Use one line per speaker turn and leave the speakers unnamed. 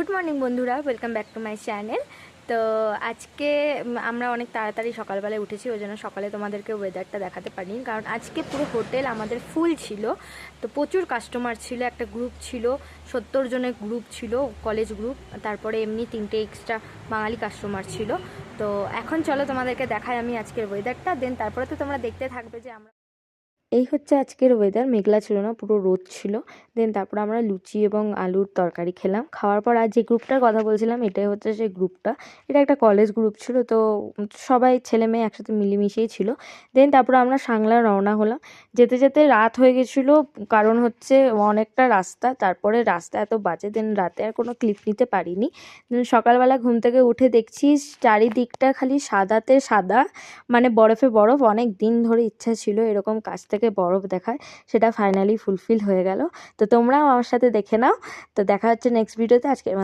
Good morning বন্ধুরা, welcome back to my channel. তো আজকে আমরা অনেক তাড়াতাড়ি সকালবেলায় উঠেছি, ওই জন্য সকালে তোমাদেরকে ওয়েদারটা দেখাতে পারিনি, কারণ আজকে পুরো হোটেল আমাদের ফুল ছিল। তো প্রচুর কাস্টমার ছিল, একটা গ্রুপ ছিল, 70 জনের গ্রুপ ছিল, কলেজ গ্রুপ, তারপরে এমনি 3টে এক্সট্রা বাঙালি কাস্টমার ছিল। তো এখন চলো তোমাদেরকে দেখাই আমি আজকের ওয়েদারটা, দেন তারপরে তো তোমরা দেখতে থাকবে যে আমরা এই হচ্ছে আজকের ওয়েদার। মেঘলা ছিল না, পুরো রোদ ছিল। দেন তারপর আমরা লুচি এবং আলুর তরকারি খেলাম। খাওয়ার পর আর যে গ্রুপটার কথা বলছিলাম, এটাই হচ্ছে সেই গ্রুপটা। এটা একটা কলেজ গ্রুপ ছিল, তো সবাই ছেলে মেয়ে একসাথে মিলেমিশেই ছিল। দেন তারপর আমরা সাংলা রওনা হলাম। যেতে যেতে রাত হয়ে গেছিলো, কারণ হচ্ছে অনেকটা রাস্তা, তারপরে রাস্তা এত বাজে, দেন রাতে আর কোনো ক্লিপ নিতে পারিনি। দেন সকালবেলা ঘুম থেকে উঠে দেখছি চারিদিকটা খালি সাদাতে সাদা, মানে বরফে বরফ। অনেক দিন ধরে ইচ্ছা ছিল এরকম কাছ থেকে বরফ দেখার, সেটা ফাইনালি ফুলফিল হয়ে গেল। তো তোমরাও আমার সাথে দেখে নাও। তো দেখা হচ্ছে নেক্সট ভিডিওতে। আজকের